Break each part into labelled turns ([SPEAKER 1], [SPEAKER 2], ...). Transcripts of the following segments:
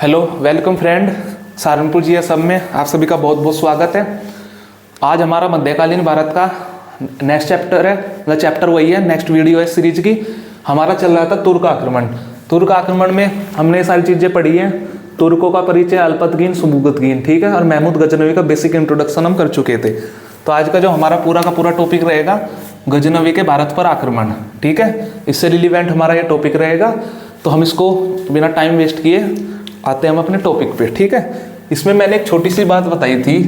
[SPEAKER 1] Hello, welcome friend. Saharanpur जी सब में आप सभी का बहुत बहुत स्वागत है। आज हमारा मध्यकालीन भारत का नेक्स्ट चैप्टर है, मतलब चैप्टर वही है, नेक्स्ट वीडियो है सीरीज की। हमारा चल रहा था तुर्क आक्रमण। तुर्क आक्रमण में हमने ये सारी चीज़ें पढ़ी हैं। तुर्कों का परिचय, अल्पतगीन, सुबुगतगीन, ठीक है, और महमूद गजनवी का बेसिक इंट्रोडक्शन हम कर चुके थे। तो आज का जो हमारा पूरा का पूरा टॉपिक रहेगा गजनवी के भारत पर आक्रमण, ठीक है। इससे रिलीवेंट हमारा ये टॉपिक रहेगा। तो हम इसको बिना टाइम वेस्ट किए आते हैं हम अपने टॉपिक पे, ठीक है। इसमें मैंने एक छोटी सी बात बताई थी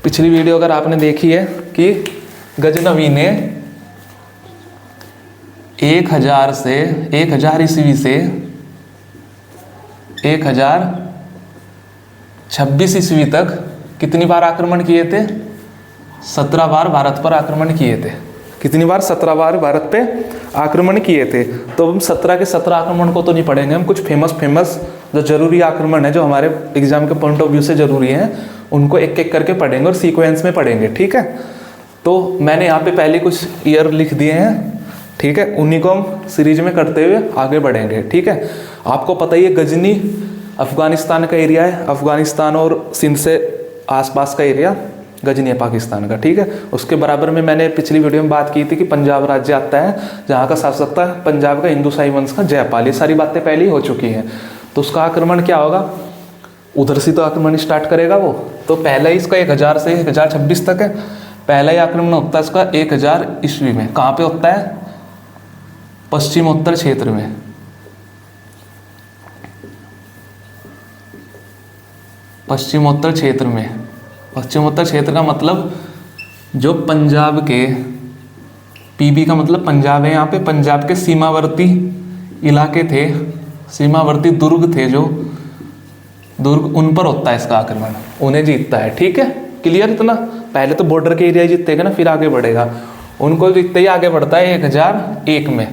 [SPEAKER 1] पिछली वीडियो अगर आपने देखी है कि गजनवी ने 1000 ईस्वी से 1026 ईस्वी तक कितनी बार आक्रमण किए थे? 17 बार भारत पर आक्रमण किए थे। कितनी बार? 17 बार भारत पे आक्रमण किए थे। तो हम 17 के 17 आक्रमण को तो नहीं पढ़ेंगे, हम कुछ फेमस जो जरूरी आक्रमण है, जो हमारे एग्जाम के पॉइंट ऑफ व्यू से जरूरी हैं, उनको एक एक करके पढ़ेंगे और सीक्वेंस में पढ़ेंगे, ठीक है। तो मैंने यहाँ पे पहले कुछ ईयर लिख दिए हैं, ठीक है, उन्हीं को हम सीरीज में करते हुए आगे बढ़ेंगे, ठीक है। आपको पता ही है गजनी अफगानिस्तान का एरिया है, अफगानिस्तान और सिंध से आसपास का एरिया गजनी है पाकिस्तान का, ठीक है। उसके बराबर में मैंने पिछली वीडियो में बात की थी कि पंजाब राज्य आता है, जहाँ का शासक था पंजाब का हिंदू शाही वंश का जयपाल। ये सारी बातें पहले ही हो चुकी हैं। तो उसका आक्रमण क्या होगा? उधर से तो आक्रमण स्टार्ट करेगा वो। तो पहला ही इसका 1000 से 1026 तक है। पहला ही आक्रमण होता है इसका 1000 ईस्वी में। कहाँ पे होता है? पश्चिमोत्तर क्षेत्र में। पश्चिमोत्तर क्षेत्र में। पश्चिमोत्तर क्षेत्र का मतलब जो पंजाब के, पीबी का मतलब पंजाब है, यहाँ पे पंजाब के सीमावर्ती इलाके थे, सीमावर्ती दुर्ग थे, जो दुर्ग, उन पर होता है इसका आक्रमण, उन्हें जीतता है, ठीक है। क्लियर इतना? पहले तो बॉर्डर के एरिया जीतेगा ना, फिर आगे बढ़ेगा। उनको जीतते ही आगे बढ़ता है 1001 में।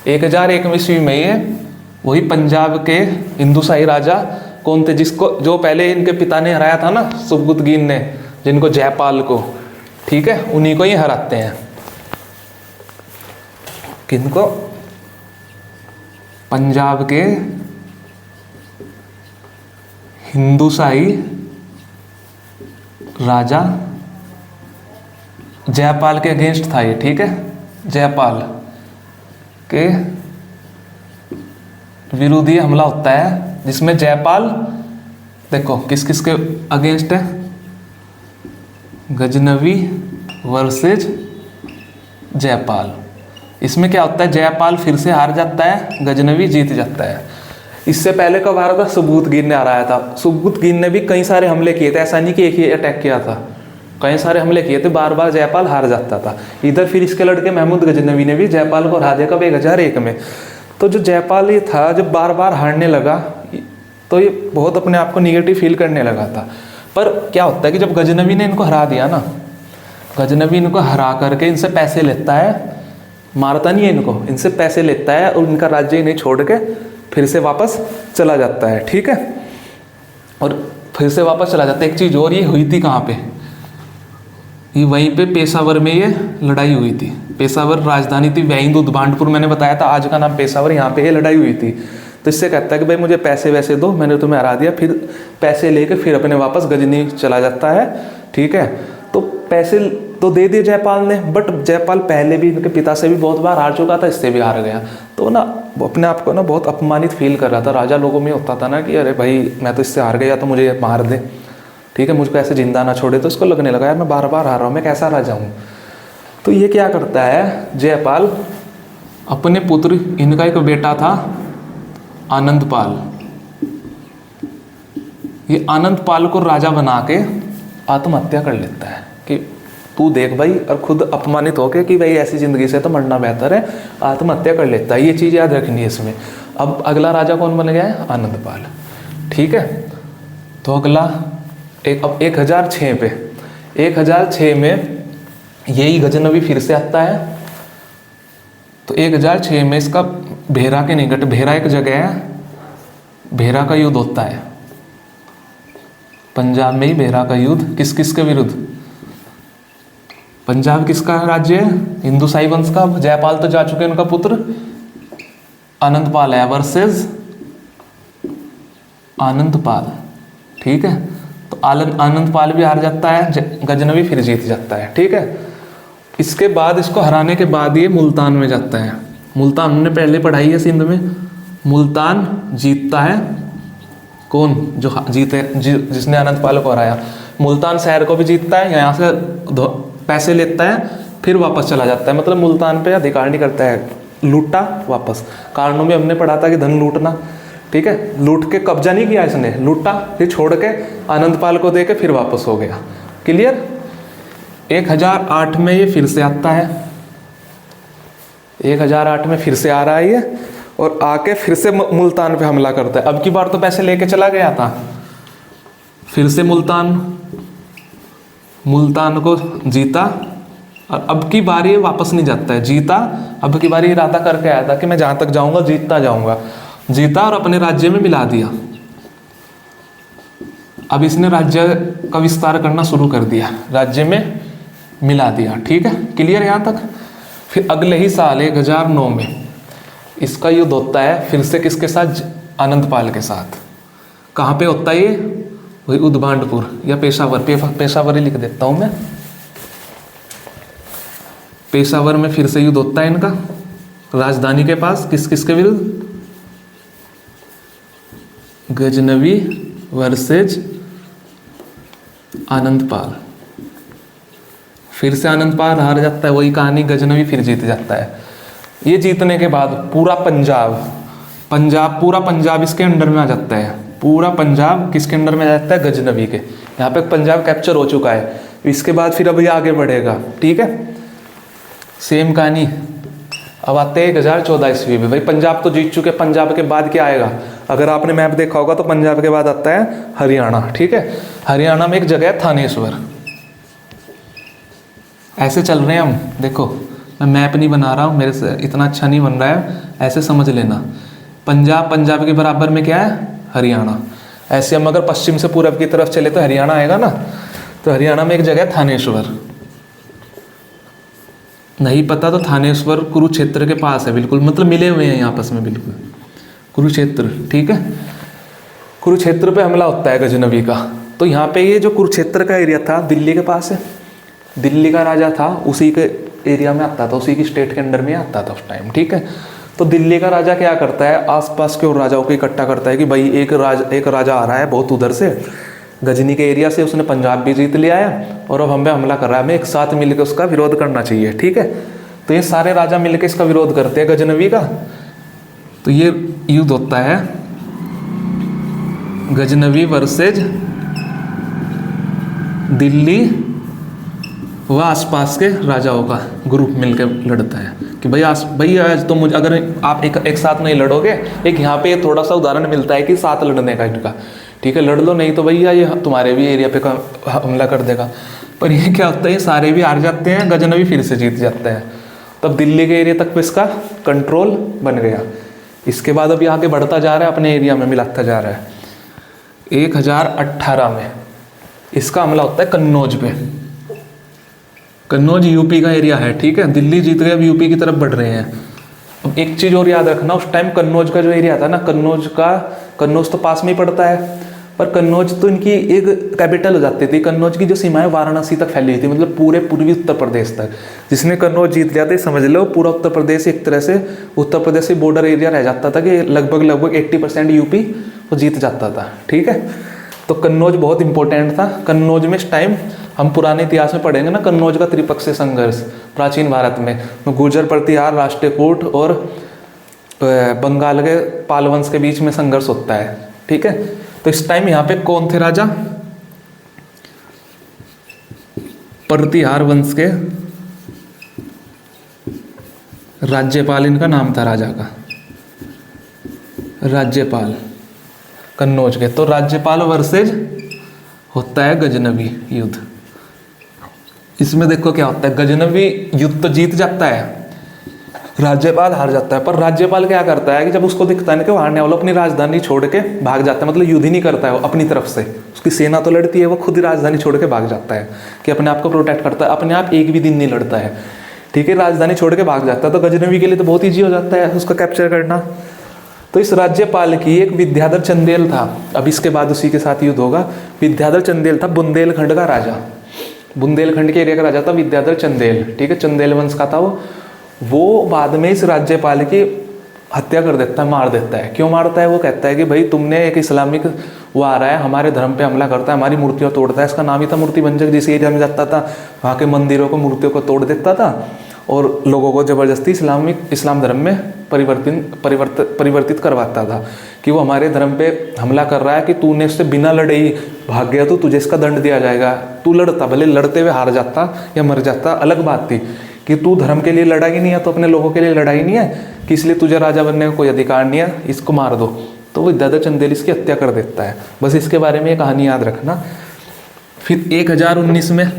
[SPEAKER 1] 1001 ईस्वी में ये वही पंजाब के हिंदू शाही राजा कौन थे, जिसको, जो पहले इनके पिता ने हराया था ना, सुबुगतगीन ने, जिनको जयपाल को, ठीक है, उन्हीं को ही हराते हैं। किनको? पंजाब के हिंदू शाही राजा जयपाल के अगेंस्ट था ये, ठीक है। जयपाल के विरोध ये हमला होता है, जिसमें जयपाल, देखो किस किस के अगेंस्ट है? गजनवी वर्सेज जयपाल। इसमें क्या होता है? जयपाल फिर से हार जाता है, गजनवी जीत जाता है। इससे पहले कब हारा था? सुबुगतगीन ने हराया था। सुबुगतगीन ने भी कई सारे हमले किए थे, ऐसा नहीं कि एक ही अटैक किया था, कई सारे हमले किए थे, बार बार जयपाल हार जाता था। इधर फिर इसके लड़के महमूद गजनवी ने भी जयपाल को हरा दिया, कब? 1001 में। तो जो जयपाल ये था, जब बार बार हारने लगा तो ये बहुत अपने आप को निगेटिव फील करने लगा था। पर क्या होता है कि जब गजनवी ने इनको हरा दिया ना, गजनवी इनको हरा करके इनसे पैसे लेता है, मारता नहीं है इनको, इनसे पैसे लेता है और इनका राज्य नहीं छोड़ के फिर से वापस चला जाता है, ठीक है। और फिर से वापस चला जाता है। एक चीज़ और ये हुई थी कहाँ पे? ये वहीं पे पेशावर में ये लड़ाई हुई थी। पेशावर राजधानी थी, हिंदू भांडपुर मैंने बताया था, आज का नाम पेशावर, यहाँ पे ये लड़ाई हुई थी। तो इससे कहता है कि भाई मुझे पैसे वैसे दो, मैंने तुम्हें हरा दिया। फिर पैसे लेके फिर अपने वापस गजनी चला जाता है, ठीक है। तो पैसे तो दे दिए जयपाल ने, बट जयपाल पहले भी इनके पिता से भी बहुत बार हार चुका था, इससे भी हार गया। तो ना अपने आप को ना बहुत अपमानित फील कर रहा था। राजा लोगों में होता था ना कि अरे भाई मैं तो इससे हार गया, तो मुझे मार दे, ठीक है, मुझको ऐसे जिंदा ना छोड़े। तो इसको लगने लगा यार मैं बार बार हार रहा हूँ, मैं कैसा राजा हूँ। तो ये क्या करता है जयपाल, अपने पुत्र, इनका एक बेटा था आनंदपाल, ये आनंदपाल को राजा बना के आत्महत्या कर लेता है कि तू देख भाई, और खुद अपमानित होके कि भाई ऐसी जिंदगी से तो मरना बेहतर है, आत्महत्या कर लेता है। ये चीज़ याद रखनी है इसमें। अब अगला राजा कौन बन गया है? आनंदपाल, ठीक है। तो अगला अब 1006 पे, 1006 में यही गजनवी फिर से आता है। तो 1006 में इसका भेरा के निकट, भेरा एक जगह है, भेरा का युद्ध होता है पंजाब में ही। भेरा का युद्ध किस किस के विरुद्ध? पंजाब किसका राज्य है? हिंदू शाही वंश का। जयपाल तो जा चुके हैं, उनका पुत्र आनंदपाल है, वर्सेस आनंदपाल, ठीक है। तो आनंदपाल भी हार जाता है, गजनवी फिर जीत जाता है, ठीक है। इसके बाद इसको हराने के बाद ये मुल्तान में जाता है। मुल्तान हमने पहले पढ़ाई है सिंध में। मुल्तान जीतता है कौन, जो जीते जिसने आनंदपाल को हराया। मुल्तान शहर को भी जीतता है, यहाँ से पैसे लेता है, फिर वापस चला जाता है। मतलब मुल्तान पे अधिकार नहीं करता है, लूटा वापस। कारणों में हमने पढ़ा था कि धन लूटना, ठीक है। लूट के कब्जा नहीं किया इसने, लूटा, फिर छोड़ के आनंदपाल को दे के फिर वापस हो गया। क्लियर। 1008 में ये फिर से आता है, 1008 में फिर से आ रहा है ये, और आके फिर से मुल्तान पे हमला करता है। अब की बार तो पैसे लेके चला गया था, फिर से मुल्तान को जीता, और अब की बार ये वापस नहीं जाता है, जीता। अब की बार ये इरादा करके आया था कि मैं जहाँ तक जाऊँगा जीतता जाऊँगा, जीता और अपने राज्य में मिला दिया। अब इसने राज्य का विस्तार करना शुरू कर दिया, राज्य में मिला दिया, ठीक है। क्लियर यहाँ तक। फिर अगले ही साल 1009 में इसका युद्ध होता है फिर से, किसके साथ, आनंदपाल के साथ। कहाँ पे होता है ये, वही उद्भांडपुर या पेशावर, पेशावर ही लिख देता हूँ मैं। पेशावर में फिर से युद्ध होता है इनका, राजधानी के पास। किसके विरुद्ध, गजनवी वर्सेज आनंदपाल। फिर से आनंदपाल हार जाता है, वही कहानी, गजनवी फिर जीत जाता है। ये जीतने के बाद पूरा पंजाब इसके अंडर में आ जाता है। पूरा पंजाब किसके अंडर में आ जाता है, गजनवी के। यहाँ पे पंजाब कैप्चर हो चुका है। इसके बाद फिर अब ये आगे बढ़ेगा, ठीक है। सेम कहानी। अब आते हैं 1014 ईस्वी में। भाई पंजाब तो जीत चुके, पंजाब के बाद क्या आएगा, अगर आपने मैप देखा होगा तो पंजाब के बाद आता है हरियाणा, ठीक है। हरियाणा में एक जगह है थानेश्वर। ऐसे चल रहे हैं हम, देखो मैं मैप नहीं बना रहा हूँ, मेरे से इतना अच्छा नहीं बन रहा है, ऐसे समझ लेना। पंजाब के बराबर में क्या है, हरियाणा। ऐसे हम अगर पश्चिम से पूरब की तरफ चले तो हरियाणा आएगा ना। तो हरियाणा में एक जगह है थानेश्वर, नहीं पता तो थानेश्वर कुरुक्षेत्र के पास है, बिल्कुल मतलब मिले हुए हैं आपस में, बिल्कुल कुरुक्षेत्र, ठीक है। कुरुक्षेत्र पे हमला होता है गजनवी का। तो यहाँ पे ये जो कुरुक्षेत्र का एरिया था दिल्ली के पास है, दिल्ली का राजा था, उसी के एरिया में आता था, उसी की स्टेट के अंडर में आता था उस टाइम, ठीक है। तो दिल्ली का राजा क्या करता है, आसपास के और राजाओं को इकट्ठा करता है कि भाई एक राजा आ रहा है बहुत उधर से, गजनी के एरिया से, उसने पंजाब भी जीत लिया है और अब हम पे हमला कर रहा है, हमें एक साथ मिलकर उसका विरोध करना चाहिए, ठीक है। तो ये सारे राजा मिलकर इसका विरोध करते हैं गजनवी का। तो ये युद्ध होता है गजनवी वर्सेज दिल्ली व आसपास के राजाओं का ग्रुप मिलकर लड़ता है कि भाई आज तो मुझे, अगर आप एक साथ नहीं लड़ोगे, एक यहाँ पे थोड़ा सा उदाहरण मिलता है कि साथ लड़ने का इनका, ठीक है, लड़ लो, नहीं तो भैया ये तुम्हारे भी एरिया पे हमला कर देगा। पर ये क्या होता है, ये सारे भी हार जाते हैं, गजनवी फिर से जीत जाते हैं। तब दिल्ली के एरिया तक पे इसका कंट्रोल बन गया। इसके बाद अभी आगे बढ़ता जा रहा है, अपने एरिया में मिलाता जा रहा है। 1018 में इसका हमला होता है कन्नौज पे। कन्नौज यूपी का एरिया है, ठीक है। दिल्ली जीत गए, अब यूपी की तरफ बढ़ रहे हैं। अब एक चीज़ और याद रखना, उस टाइम कन्नौज का जो एरिया था ना, कन्नौज तो पास में ही पड़ता है, पर कन्नौज तो इनकी एक कैपिटल हो जाती थी। कन्नौज की जो सीमाएं वाराणसी तक फैली हुई थी, मतलब पूरे पूर्वी उत्तर प्रदेश तक। जिसने कन्नौज जीत लिया था, समझ लो पूरा उत्तर प्रदेश एक तरह से उत्तर प्रदेश से बॉर्डर एरिया रह जाता था कि लगभग 80% यूपी वो जीत जाता था, ठीक है। तो कन्नौज बहुत इंपॉर्टेंट था। कन्नौज में इस टाइम हम पुराने इतिहास में पढ़ेंगे ना, कन्नौज का त्रिपक्षीय संघर्ष प्राचीन भारत में गुर्जर प्रतिहार, राष्ट्रकूट और बंगाल के पाल वंश के बीच में संघर्ष होता है, ठीक है। तो इस टाइम यहाँ पे कौन थे राजा, प्रतिहार वंश के राज्यपाल, इनका नाम था राजा का, राज्यपाल कन्नौज के। तो राज्यपाल वर्सेज होता है गजनवी युद्ध। इसमें देखो क्या होता है, गजनवी युद्ध तो जीत जाता है, राज्यपाल हार जाता है। पर राज्यपाल क्या करता है कि जब उसको दिखता है कि वो हारने वाला, अपनी राजधानी छोड़ के भाग जाता है। मतलब युद्ध ही नहीं करता है वो अपनी तरफ से, उसकी सेना तो लड़ती है, वो खुद ही राजधानी छोड़ के भाग जाता है कि अपने आप को प्रोटेक्ट करता है। अपने आप एक भी दिन नहीं लड़ता है, ठीक है, राजधानी छोड़ के भाग जाता है। तो गजनवी के लिए तो बहुत ईजी हो जाता है उसको कैप्चर करना। तो इस राज्यपाल की एक विद्याधर चंदेल था, अब इसके बाद उसी के साथ युद्ध होगा। विद्याधर चंदेल था बुंदेलखंड का राजा, बुंदेलखंड के एरिया का राजा था विद्याधर चंदेल, ठीक है, चंदेल वंश का था वो बाद में इस राज्यपाल की हत्या कर देता है, मार देता है। क्यों मारता है? वो कहता है कि भाई तुमने एक इस्लामिक वो आ रहा है हमारे धर्म पे हमला करता है, हमारी मूर्तियाँ तोड़ता है। इसका नाम ही था मूर्ति भंजक। जिस एरिया में जाता था वहाँ के मंदिरों को, मूर्तियों को तोड़ देता था और लोगों को ज़बरदस्ती इस्लाम धर्म में परिवर्तित करवाता था कि वो हमारे धर्म पे हमला कर रहा है, कि तूने उससे बिना लड़े ही भाग गया तो तुझे इसका दंड दिया जाएगा। तू लड़ता, भले लड़ते हुए हार जाता या मर जाता अलग बात थी, कि तू धर्म के लिए लड़ा ही नहीं है तो अपने लोगों के लिए लड़ा ही नहीं है, कि इसलिए तुझे राजा बनने का कोई अधिकार नहीं है, इसको मार दो। तो वो विद्याधर चंदेल इसकी हत्या कर देता है। बस इसके बारे में ये कहानी याद रखना। फिर 1019 में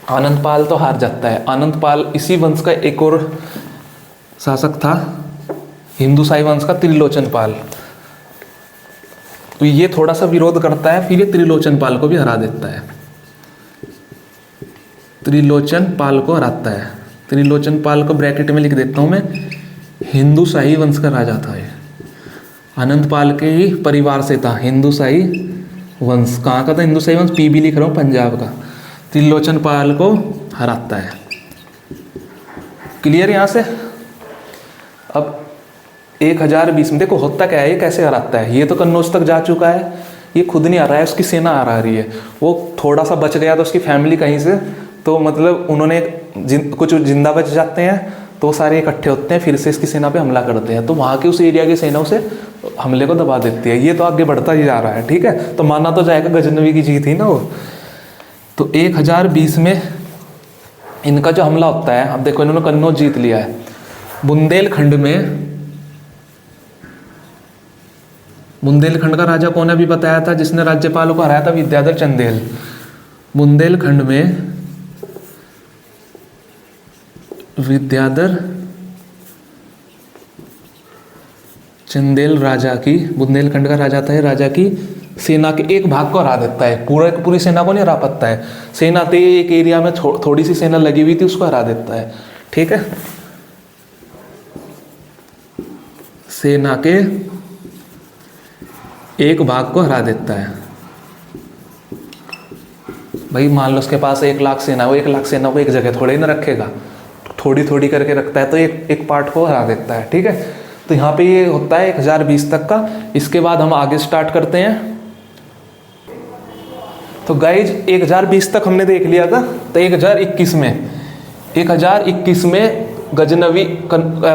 [SPEAKER 1] आनंदपाल तो हार जाता है। आनंदपाल इसी वंश का एक और शासक था, हिंदूशाही वंश का त्रिलोचनपाल। तो ये थोड़ा सा विरोध करता है, फिर ये त्रिलोचनपाल को भी हरा देता है। त्रिलोचनपाल को हराता है। त्रिलोचनपाल को ब्रैकेट में लिख देता हूँ मैं, हिंदूशाही वंश का राजा था ये, आनंदपाल के ही परिवार से था। हिंदूशाही वंश कहाँ का था? हिंदूशाही वंश पीबी लिख रहा हूँ, पंजाब का। त्रिलोचनपाल को हराता है। क्लियर यहाँ से? अब 1020 में देखो होता क्या है, ये कैसे हराता है। ये तो कन्नौज तक जा चुका है, ये खुद नहीं आ रहा है, उसकी सेना आ रही है। वो थोड़ा सा बच गया तो उसकी फैमिली कहीं से, तो मतलब उन्होंने कुछ जिंदा बच जाते हैं तो सारे इकट्ठे होते हैं, फिर से इसकी सेना पे हमला करते हैं। तो वहाँ की उस एरिया की सेना उसे हमले को दबा देती है। ये तो आगे बढ़ता ही जा रहा है, ठीक है। तो माना तो जाएगा गजनवी की जीत थी ना वो। तो 1020 में इनका जो हमला होता है, अब देखो इन्होंने कन्नौज जीत लिया है। बुंदेलखंड का राजा कौन है अभी बताया था, जिसने राज्यपाल को हराया था? विद्याधर चंदेल। बुंदेलखंड में विद्याधर चंदेल राजा की, बुंदेलखंड का राजा था, राजा की सेना के एक भाग को हरा देता है। पूरी सेना को नहीं हरा पाता है, सेना थे एक एरिया में थोड़ी सी सेना लगी हुई थी, उसको हरा देता है, ठीक है। सेना के एक भाग को हरा देता है। भाई मान लो उसके पास 1 लाख सेना, वो 1 लाख सेना को एक जगह थोड़े ही ना रखेगा, थोड़ी थोड़ी करके रखता है, तो एक पार्ट को हरा देता है, ठीक है। तो यहाँ पे ये होता है 1020 तक का। इसके बाद हम आगे स्टार्ट करते हैं। तो गाइज 1020 तक हमने देख लिया था। तो 1021 में गजनवी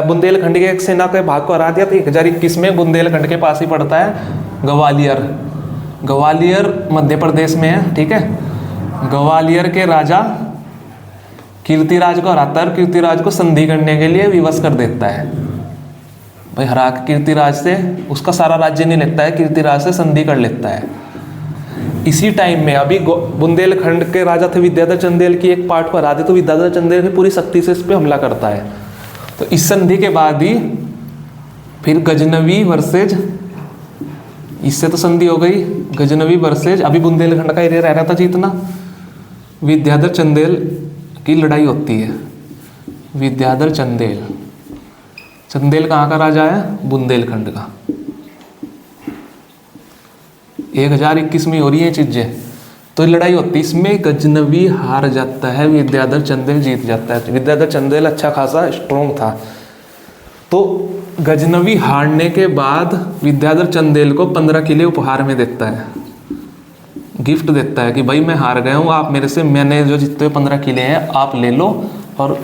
[SPEAKER 1] बुंदेलखंड के एक सेना के भाग को हरा दिया। तो 1021 में बुंदेलखंड के पास ही पड़ता है ग्वालियर मध्य प्रदेश में है, ठीक है। ग्वालियर के राजा कीर्तिराज को हराता है और कीर्तिराज को संधि करने के लिए विवश कर देता है। भाई हरा के कीर्तिराज से उसका सारा राज्य नहीं लेता है, कीर्तिराज से संधि कर लेता है। इसी टाइम में अभी बुंदेलखंड के राजा थे विद्याधर चंदेल की एक पार्ट को हरा दे, तो विद्याधर चंदेल भी पूरी शक्ति से इस पर हमला करता है। तो इस संधि के बाद ही फिर गजनवी वर्सेज, इससे तो संधि हो गई, गजनवी वर्सेज अभी बुंदेलखंड का एरिया रह रहा था जीतना, विद्याधर चंदेल की लड़ाई होती है। विद्याधर चंदेल कहाँ का राजा है? बुंदेलखंड का। 1021 में हो रही है चीजें, तो लड़ाई होती है। इसमें गजनवी हार जाता है, विद्याधर चंदेल जीत जाता है। विद्याधर चंदेल अच्छा खासा स्ट्रोंग था। तो गजनवी हारने के बाद विद्याधर चंदेल को 15 किले उपहार में देता है, गिफ्ट देता है कि भाई मैं हार गया हूँ, आप मेरे से, मैंने जो जीते हुए 15 किले हैं आप ले लो और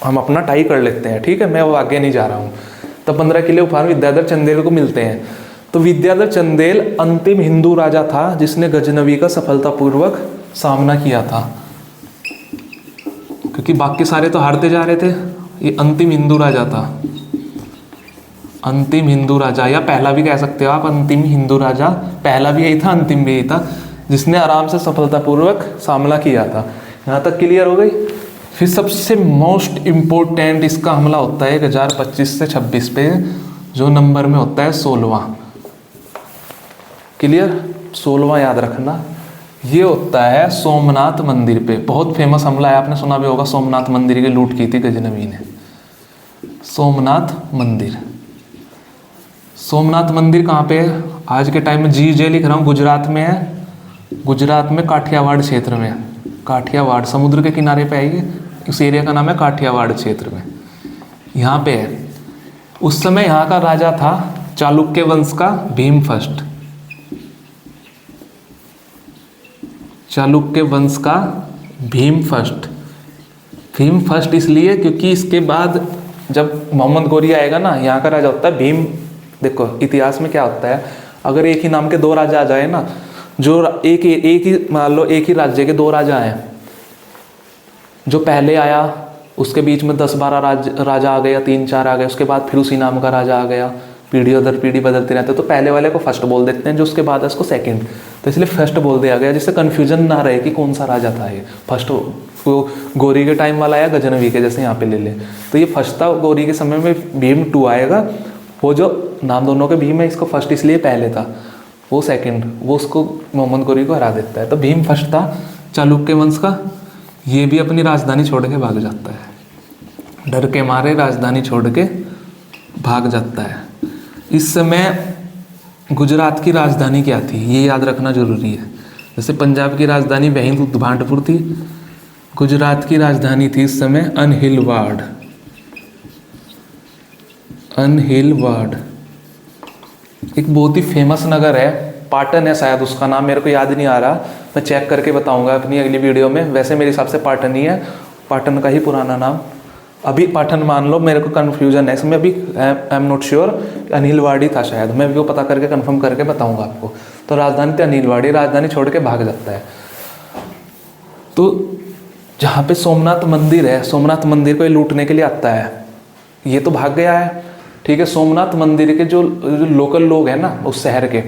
[SPEAKER 1] हम अपना टाई कर लेते हैं, ठीक है, मैं वो आगे नहीं जा रहा हूँ। तो 15 किले उपहार विद्याधर चंदेल को मिलते हैं। तो विद्याधर चंदेल अंतिम हिंदू राजा था जिसने गजनवी का सफलतापूर्वक सामना किया था, क्योंकि बाकी सारे तो हारते जा रहे थे। ये अंतिम हिंदू राजा था, अंतिम हिंदू राजा, या पहला भी कह सकते हो आप, अंतिम हिंदू राजा। पहला भी यही था, अंतिम भी यही था, जिसने आराम से सफलतापूर्वक सामना किया था। यहाँ तक क्लियर हो गई। फिर सबसे मोस्ट इम्पोर्टेंट इसका हमला होता है 1025 से 26 पे, जो नंबर में होता है 16वां। क्लियर? 16वां याद रखना। ये होता है सोमनाथ मंदिर पे। बहुत फेमस हमला है, आपने सुना भी होगा, सोमनाथ मंदिर की लूट की थी गजनवी ने। सोमनाथ मंदिर, सोमनाथ मंदिर कहाँ पे है? आज के टाइम में जे लिख रहा हूँ, गुजरात में है। गुजरात में काठियावाड़ क्षेत्र में है। काठियावाड़ समुद्र के किनारे पे है ये। उस एरिया का नाम है काठियावाड़ क्षेत्र में, यहाँ पे है। उस समय यहाँ का राजा था चालुक्य वंश का भीम फर्स्ट। चालुक्य वंश का भीम फर्स्ट। भीम फर्स्ट इसलिए क्योंकि इसके बाद जब मोहम्मद गौरी आएगा ना, यहाँ का राजा होता है भीम। देखो इतिहास में क्या होता है, अगर एक ही नाम के दो राजा आ जाए ना, जो एक ही मान लो एक ही राज्य के दो राजा हैं, जो पहले आया उसके बीच में 10-12 राजा आ गए या 3-4 आ गए, उसके बाद फिर उसी नाम का राजा आ गया, पीढ़ी दर पीढ़ी बदलते रहते, तो पहले वाले को फर्स्ट बोल देते हैं, जो उसके बाद है उसको सेकंड। तो इसलिए फर्स्ट बोल दिया गया, जिससे कन्फ्यूजन ना रहे कि कौन सा राजा था ये। फर्स्ट वो गौरी के टाइम वाला आया गजनवी के, जैसे यहाँ पे ले ले, तो ये फर्स्ट था। गौरी के समय में भीम 2 आएगा, वो जो नाम दोनों के भीम है, इसको फर्स्ट इसलिए पहले था, वो सेकंड, वो उसको मोहम्मद गौरी को हरा देता है। तो भीम फर्स्ट था चालुक्य वंश का। ये भी अपनी राजधानी छोड़ के भाग जाता है, डर के मारे राजधानी छोड़ के भाग जाता है। इस समय गुजरात की राजधानी क्या थी ये याद रखना जरूरी है। जैसे पंजाब की राजधानी वहीं भांडपुर थी, गुजरात की राजधानी थी इस समय अनहिलवाड़। अनहिलवाड़ एक बहुत ही फेमस नगर है, पाटन है शायद उसका नाम, मेरे को याद नहीं आ रहा, मैं चेक करके बताऊंगा अपनी अगली वीडियो में। वैसे मेरे हिसाब से पाटन ही है, पाटन का ही पुराना नाम। अभी पाटन मान लो, मेरे को कन्फ्यूजन है इसमें अभी, आई एम नॉट श्योर, अनिलवाड़ी था शायद, मैं भी वो पता करके कंफर्म करके बताऊंगा आपको। तो राजधानी थी अनिलवाड़ी, राजधानी छोड़ के भाग जाता है। तो जहाँ पे सोमनाथ मंदिर है, सोमनाथ मंदिर को ये लूटने के लिए आता है, ये तो भाग गया है, ठीक है। सोमनाथ मंदिर के जो लोकल लोग हैं ना उस शहर के,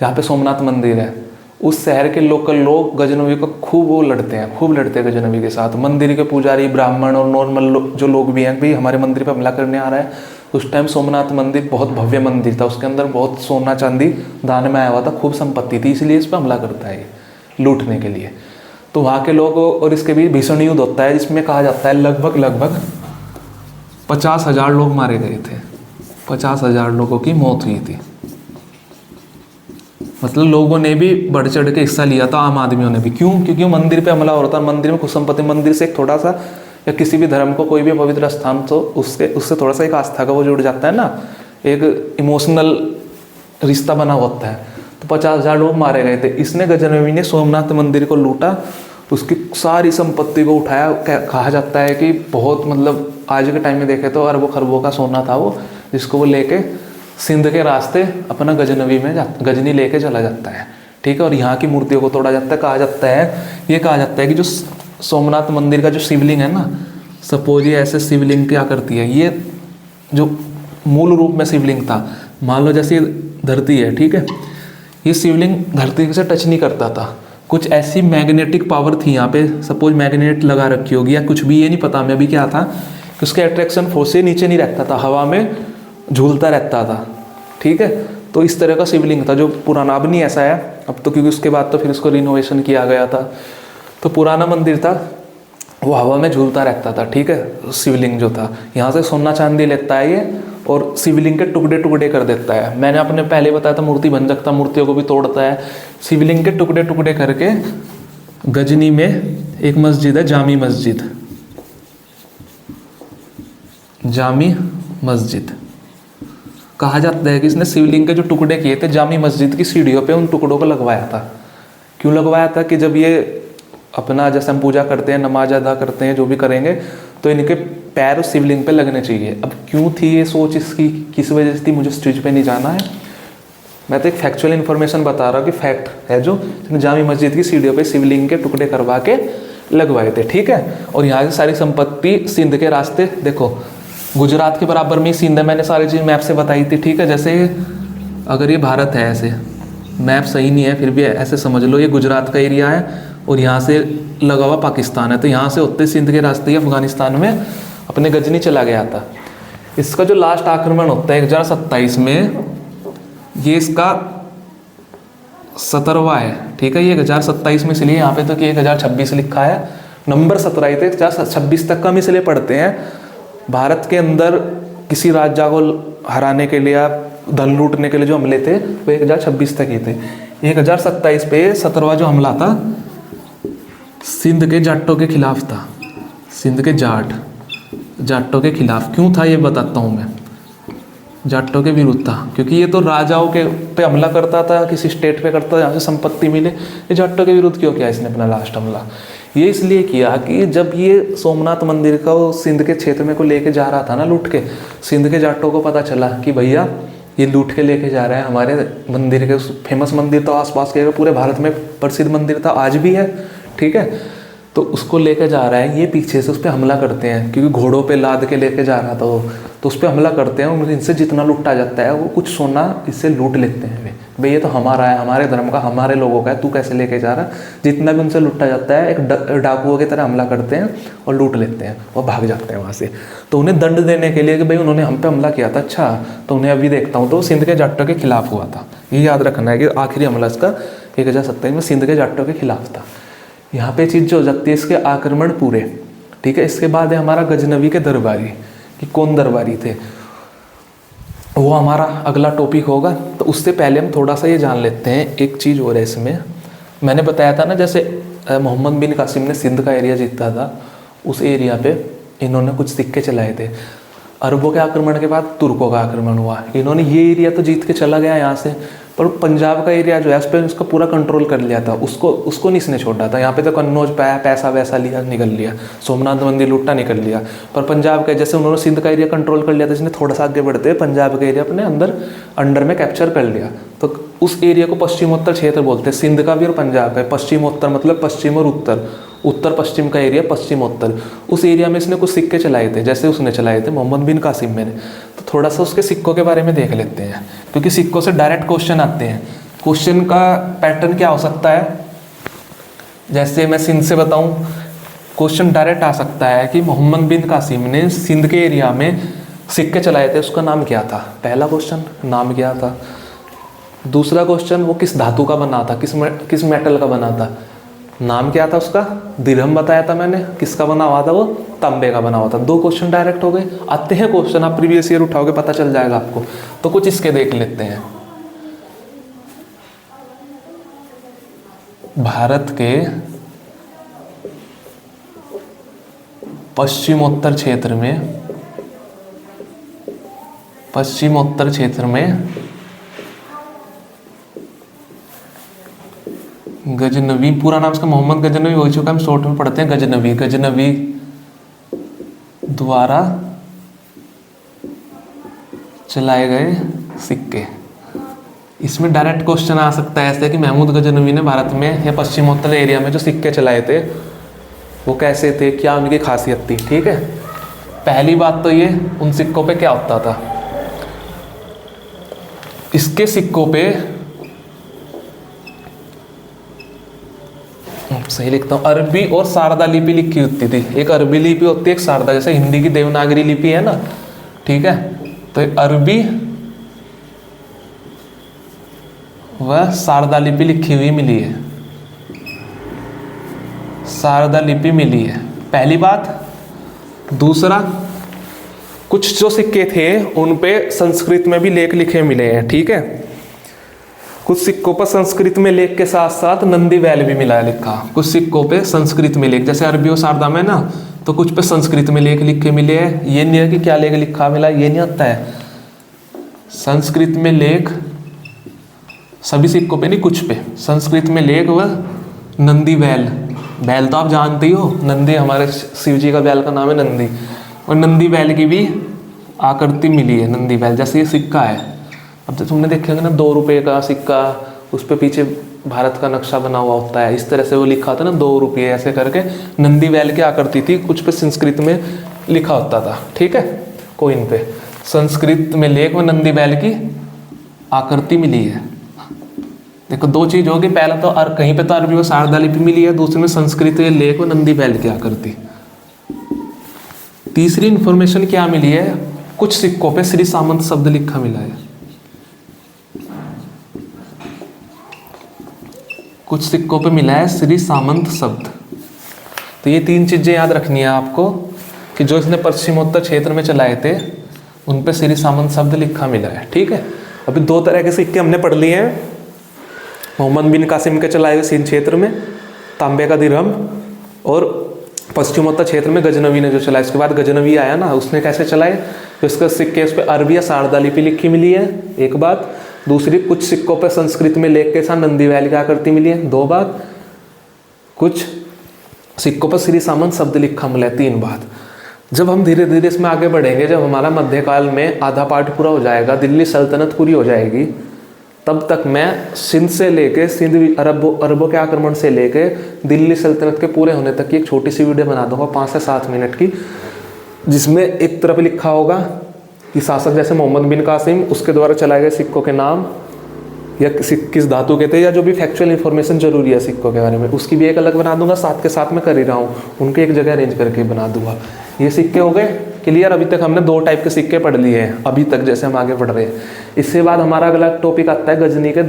[SPEAKER 1] जहाँ पे सोमनाथ मंदिर है, उस शहर के लोकल लोग गजनवी को खूब वो लड़ते हैं, खूब लड़ते हैं गजनवी के साथ। मंदिर के पुजारी, ब्राह्मण और नॉर्मल जो लोग भी हैं, भाई हमारे मंदिर पे हमला करने आ रहा है। उस टाइम सोमनाथ मंदिर बहुत भव्य मंदिर था, उसके अंदर बहुत सोना चांदी दान में आया हुआ था, खूब संपत्ति थी, इसलिए इस पर हमला करता है ये लूटने के लिए। तो वहाँ के लोग, और इसके बीच भीषण युद्ध होता है, जिसमें कहा जाता है लगभग 50,000 लोग मारे गए थे, 50,000 लोगों की मौत हुई थी। मतलब लोगों ने भी बढ़ चढ़ के हिस्सा लिया था, आम आदमियों ने भी। क्यों? क्योंकि मंदिर पे हमला हो रहा था, मंदिर में कुछ संपत्ति, मंदिर से एक थोड़ा सा, या किसी भी धर्म को कोई भी पवित्र स्थान, तो उससे थोड़ा सा एक आस्था का वो जुड़ जाता है ना, एक इमोशनल रिश्ता बना होता है। तो 50,000 लोग मारे गए थे। इसने गजनवी ने सोमनाथ मंदिर को लूटा, उसकी सारी संपत्ति को उठाया। कहा जाता है कि बहुत, मतलब आज के टाइम में देखे तो अरबों खरबों का सोना था वो, जिसको वो लेके सिंध के रास्ते अपना गजनवी में गजनी लेके चला जाता है, ठीक है। और यहाँ की मूर्तियों को तोड़ा जाता है। कहा जाता है कि जो सोमनाथ मंदिर का जो शिवलिंग है ना, सपोज ये ऐसे शिवलिंग क्या करती है, ये जो मूल रूप में शिवलिंग था, मान लो जैसे धरती है, ठीक है, ये शिवलिंग धरती से टच नहीं करता था। कुछ ऐसी मैग्नेटिक पावर थी यहाँ पे, सपोज मैग्नेट लगा रखी होगी या कुछ भी, ये नहीं पता मैं अभी क्या था, कि उसके अट्रैक्शन फोर्स से नीचे नहीं रहता था, हवा में झूलता रहता था, ठीक है। तो इस तरह का शिवलिंग था, जो पुराना, अब नहीं ऐसा है अब तो, क्योंकि उसके बाद तो फिर इसको रिनोवेशन किया गया था। तो पुराना मंदिर था, वो हवा में झूलता रहता था, ठीक है। शिवलिंग जो था, यहाँ से सोना चांदी लेता है ये, और शिवलिंग के टुकड़े टुकड़े कर देता है। मैंने अपने पहले बताया था मूर्ति भंजक था, मूर्तियों को भी तोड़ता है। शिवलिंग के टुकड़े टुकड़े करके गजनी में एक मस्जिद है, जामी मस्जिद, जामी मस्जिद। कहा जाता है कि इसने शिवलिंग के जो टुकड़े किए थे जामी मस्जिद की सीढ़ियों पे उन टुकड़ों को लगवाया था। क्यों लगवाया था? कि जब ये अपना, जैसे हम पूजा करते हैं, नमाज अदा करते हैं, जो भी करेंगे, तो इनके पैर उस शिवलिंग पे लगने चाहिए। अब क्यों थी ये सोच इसकी, किस वजह से थी, मुझे इस चीज़ पे नहीं जाना है, मैं तो एक फैक्चुअल इन्फॉर्मेशन बता रहा हूँ कि फैक्ट है, जो जामी मस्जिद की सीढ़ियों पे शिवलिंग के टुकड़े करवा के लगवाए थे, ठीक है। और यहाँ की सारी संपत्ति सिंध के रास्ते, देखो गुजरात के बराबर में सिंध है, मैंने सारी चीज़ मैप से बताई थी, ठीक है। जैसे अगर ये भारत है, ऐसे मैप सही नहीं है फिर भी ऐसे समझ लो, ये गुजरात का एरिया है और यहाँ से लगा हुआ पाकिस्तान है, तो यहाँ से होते सिंध के रास्ते ही अफगानिस्तान में अपने गजनी चला गया था। इसका जो लास्ट आक्रमण होता है 1027 में, ये इसका 17वां है, ठीक है। ये 1027 में, इसलिए यहाँ पे तो कि 1026 लिखा है, नंबर 17 थे, 1026 तक का हम इसलिए पढ़ते हैं। भारत के अंदर किसी राजा को हराने के लिए, धन लूटने के लिए जो हमले थे वो 1026 तक ही थे। 1027 पे 17वां जो हमला था सिंध के जाटों के खिलाफ था। सिंध के जाटों के खिलाफ क्यों था ये बताता हूँ मैं। जाटों के विरुद्ध था क्योंकि ये तो राजाओं के पे हमला करता था, किसी स्टेट पे करता था जहाँ से संपत्ति मिले। ये जाटों के विरुद्ध क्यों किया इसने अपना लास्ट हमला? ये इसलिए किया कि जब ये सोमनाथ मंदिर का वो सिंध के क्षेत्र में को लेके जा रहा था ना लूट के, सिंध के जाटों को पता चला कि भैया ये लूट के लेके जा रहा है हमारे मंदिर के। फेमस मंदिर तो आसपास के पूरे भारत में प्रसिद्ध मंदिर था, आज भी है, ठीक है। तो उसको लेके जा रहा है, ये पीछे से उस पर हमला करते हैं क्योंकि घोड़ों पे लाद के लेके जा रहा था वो, तो उस पर हमला करते हैं। और इनसे जितना लूटा जाता है वो कुछ सोना इससे लूट लेते हैं। भाई ये तो हमारा है, हमारे धर्म का, हमारे लोगों का है, तू कैसे लेके जा रहा? जितना भी उनसे लूटा जाता है एक डाकुओं की तरह हमला करते हैं और लूट लेते हैं और भाग जाते हैं वहाँ से। तो उन्हें दंड देने के लिए कि भाई उन्होंने हम पे हमला किया था, अच्छा तो उन्हें अभी देखता हूँ, तो सिंध के जाटों के खिलाफ हुआ था। ये याद रखना है कि आखिरी हमला इसका 1027 में सिंध के जाटों के खिलाफ था। यहाँ पे चीज़ जो हो जाती है इसके आक्रमण पूरे, ठीक है। इसके बाद है हमारा गजनवी के दरबारी, कि कौन दरबारी थे, वो हमारा अगला टॉपिक होगा। तो उससे पहले हम थोड़ा सा ये जान लेते हैं एक चीज़ और है इसमें। मैंने बताया था ना जैसे मोहम्मद बिन कासिम ने सिंध का एरिया जीता था, उस एरिया पे इन्होंने कुछ सिक्के चलाए थे। अरबों के आक्रमण के बाद तुर्कों का आक्रमण हुआ, इन्होंने ये एरिया तो जीत के चला गया यहाँ से, पर पंजाब का एरिया जो है उस पर उसका पूरा कंट्रोल कर लिया था, उसको नहीं इसने छोड़ा था। यहाँ पे तो कन्नौज पाया, पैसा वैसा लिया, निकल लिया, सोमनाथ मंदिर लूटा, निकल लिया। पर पंजाब का जैसे उन्होंने सिंध का एरिया कंट्रोल कर लिया था, इसने थोड़ा सा आगे बढ़ते पंजाब का एरिया अपने अंडर में कैप्चर कर लिया। तो उस एरिया को पश्चिमोत्तर क्षेत्र बोलते हैं, सिंध का भी और पंजाब का। पश्चिमोत्तर मतलब पश्चिम और उत्तर, उत्तर पश्चिम का एरिया पश्चिमोत्तर। उस एरिया में इसने कुछ सिक्के चलाए थे, जैसे उसने चलाए थे मोहम्मद बिन कासिम ने। तो थोड़ा सा उसके सिक्कों के बारे में देख लेते हैं, क्योंकि सिक्कों से डायरेक्ट क्वेश्चन आते हैं। क्वेश्चन का पैटर्न क्या हो सकता है, जैसे मैं सिंध से बताऊं, क्वेश्चन डायरेक्ट आ सकता है कि मोहम्मद बिन कासिम ने सिंध के एरिया में सिक्के चलाए थे, उसका नाम क्या था? पहला क्वेश्चन, नाम क्या था। दूसरा क्वेश्चन, वो किस धातु का बना था, किस मेटल का बना था, नाम क्या था उसका? दिरहम बताया था मैंने। किसका बना हुआ था वो? तांबे का बना हुआ था। 2 क्वेश्चन डायरेक्ट हो गए। आते हैं क्वेश्चन, आप प्रीवियस ईयर उठाओगे पता चल जाएगा आपको। तो कुछ इसके देख लेते हैं। भारत के पश्चिमोत्तर क्षेत्र में गजनवी, पूरा नाम इसका मोहम्मद गजनवी हो चुका है, हम शॉर्ट में पढ़ते हैं गजनवी द्वारा चलाए गए सिक्के। इसमें डायरेक्ट क्वेश्चन आ सकता है ऐसे कि महमूद गजनवी ने भारत में या पश्चिमोत्तर एरिया में जो सिक्के चलाए थे वो कैसे थे, क्या उनकी खासियत थी, ठीक है। पहली बात तो ये, उन सिक्कों पे क्या होता था, इसके सिक्कों पे, सही लिखता हूँ, अरबी और शारदा लिपि लिखी होती थी। एक अरबी लिपि होती है, एक शारदा, जैसे हिंदी की देवनागरी लिपि है ना, ठीक है। तो अरबी व शारदा लिपि लिखी हुई मिली है, शारदा लिपि मिली है, पहली बात। दूसरा, कुछ जो सिक्के थे उन पे संस्कृत में भी लेख लिखे मिले हैं, ठीक है। कुछ सिक्कों पर संस्कृत में लेख के साथ साथ नंदी बैल भी मिला है लिखा। कुछ सिक्कों पे संस्कृत में लेख, जैसे अरबी और शारदा में ना, तो कुछ पे संस्कृत में लेख लिखे मिले हैं। ये नहीं है कि क्या लेख लिखा मिला, ये नहीं आता है। संस्कृत में लेख सभी सिक्कों पे नहीं, कुछ पे संस्कृत में लेख व नंदी बैल। बैल तो आप जानते ही हो, नंदी हमारे शिव जी का बैल का नाम है नंदी, और नंदी बैल की भी आकृति मिली है, नंदी बैल। जैसे ये सिक्का है, अब तो तुमने देखेंगे ना 2 रुपये का सिक्का, उस पर पीछे भारत का नक्शा बना हुआ होता है, इस तरह से वो लिखा था ना 2 रुपये ऐसे करके, नंदी बैल की आकृति थी, कुछ पे संस्कृत में लिखा होता था, ठीक है। कोइन पे संस्कृत में लेख व नंदी बैल की आकृति मिली है। देखो 2 चीज होगी, पहला तो कहीं पे तो अरबी व शारदा लिपि मिली है, दूसरे में संस्कृत लेख व नंदी बैल की आकृति। तीसरी इंफॉर्मेशन क्या मिली है, कुछ सिक्कों पे श्री सामंत शब्द लिखा मिला है। कुछ सिक्कों पे मिला है श्री सामंत शब्द। तो ये 3 चीजें याद रखनी है आपको, कि जो इसने पश्चिमोत्तर क्षेत्र में चलाए थे उन पे श्री सामंत शब्द लिखा मिला है, ठीक है। अभी 2 तरह के सिक्के हमने पढ़ लिए हैं, मोहम्मद बिन कासिम के चलाए हुए सिंध क्षेत्र में तांबे का दिरहम, और पश्चिमोत्तर क्षेत्र में गजनवी ने जो चलाया। इसके बाद गजनवी आया ना, उसने कैसे चलाए, तो इसका सिक्के उस पर अरबी या शारदा लिपि लिखी मिली है, एक बात। दूसरी, कुछ सिक्कों पर संस्कृत में लेख के साथ नंदी वैली की आकृति मिली है, 2 बात। कुछ सिक्कों पर श्री सामंत शब्द लिखा मिला है, 3 बात। जब हम धीरे धीरे इसमें आगे बढ़ेंगे, जब हमारा मध्यकाल में आधा पाठ पूरा हो जाएगा, दिल्ली सल्तनत पूरी हो जाएगी, तब तक मैं सिंध से लेके सिंध अरबों के आक्रमण से लेके दिल्ली सल्तनत के पूरे होने तक की एक छोटी सी वीडियो बना दूंगा 5 से 7 मिनट की, जिसमें एक तरफ लिखा होगा कि शासक जैसे मोहम्मद बिन कासिम, उसके द्वारा चलाए गए सिक्कों के नाम या किस धातु के थे, या जो भी फैक्चुअल इन्फॉर्मेशन जरूरी है सिक्कों के बारे में, उसकी भी एक अलग बना दूंगा। साथ के साथ मैं कर ही रहा हूँ, उनके एक जगह अरेंज करके बना दूंगा। ये सिक्के हो गए क्लियर। अभी तक हमने 2 टाइप के सिक्के पढ़ लिए हैं, अभी तक जैसे हम आगे बढ़ रहे हैं। इसके बाद हमारा अगला टॉपिक आता है गजनवी के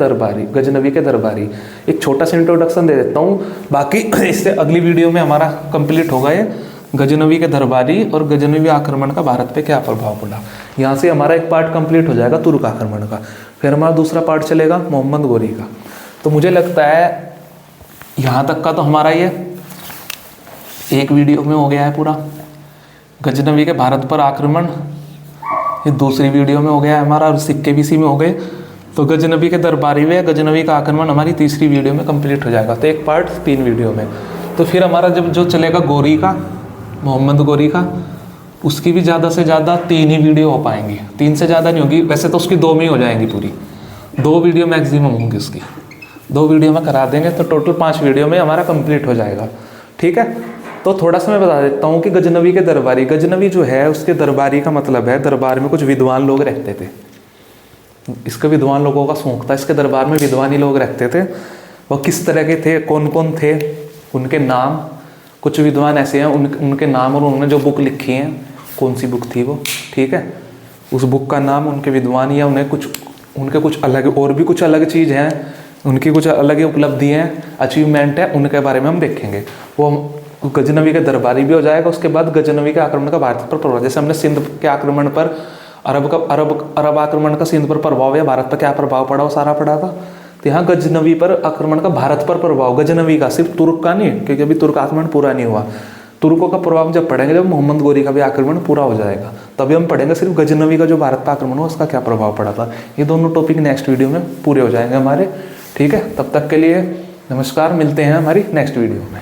[SPEAKER 1] दरबारी। एक छोटा सा इंट्रोडक्शन दे देता हूँ, बाकी इससे अगली वीडियो में हमारा कंप्लीट होगा ये गजनवी के दरबारी और गजनवी आक्रमण का भारत पे क्या प्रभाव पड़ा। यहाँ से हमारा एक पार्ट कंप्लीट हो जाएगा तुर्क आक्रमण का, फिर हमारा दूसरा पार्ट चलेगा मोहम्मद गोरी का। तो मुझे लगता है यहाँ तक का तो हमारा ये एक वीडियो में हो गया है पूरा। गजनवी के भारत पर आक्रमण ये दूसरी वीडियो में हो गया है हमारा, और सिक्के भी इसी में हो गए। तो गजनवी के दरबारी में गजनवी का आक्रमण हमारी तीसरी वीडियो में कंप्लीट हो जाएगा। तो एक पार्ट 3 वीडियो में। तो फिर हमारा जब जो चलेगा गोरी का, मोहम्मद गोरी का, उसकी भी ज़्यादा से ज़्यादा 3 ही वीडियो हो पाएंगी, 3 से ज़्यादा नहीं होगी। वैसे तो उसकी 2 में ही हो जाएंगी पूरी, 2 वीडियो मैक्सिमम होंगी उसकी, 2 वीडियो में करा देंगे तो टोटल 5 वीडियो में हमारा कंप्लीट हो जाएगा। ठीक है, तो थोड़ा सा मैं बता देता हूँ कि गजनवी के दरबारी, गजनवी जो है उसके दरबारी का मतलब है दरबार में कुछ विद्वान लोग रहते थे। इसके विद्वान लोगों का शौक था, इसके दरबार में विद्वान ही लोग रहते थे। वो किस तरह के थे, कौन कौन थे, उनके नाम, कुछ विद्वान ऐसे हैं उनके नाम और उन्होंने जो बुक लिखी हैं, कौन सी बुक थी वो, ठीक है, उस बुक का नाम, उनके विद्वान, या उनके कुछ अलग और भी कुछ अलग चीज़ हैं, उनकी कुछ अलग उपलब्धि हैं, अचीवमेंट है, उनके बारे में हम देखेंगे। वो गजनवी के दरबारी भी हो जाएगा। उसके बाद गजनवी के आक्रमण का भारत पर प्रभाव, जैसे हमने सिंध के आक्रमण पर अरब आक्रमण का सिंध पर प्रभाव या भारत पर क्या प्रभाव पड़ा वो सारा पड़ा था। तो यहाँ गजनवी पर आक्रमण का भारत पर प्रभाव, गजनवी का, सिर्फ तुर्क का नहीं, क्योंकि अभी तुर्क आक्रमण पूरा नहीं हुआ। तुर्कों का प्रभाव जब पड़ेंगे, जब मोहम्मद गोरी का भी आक्रमण पूरा हो जाएगा, तभी हम पढ़ेंगे सिर्फ गजनवी का जो भारत पर आक्रमण हुआ उसका क्या प्रभाव पड़ा था। ये दोनों टॉपिक नेक्स्ट वीडियो में पूरे हो जाएंगे हमारे। ठीक है, तब तक के लिए नमस्कार, मिलते हैं हमारी नेक्स्ट वीडियो में।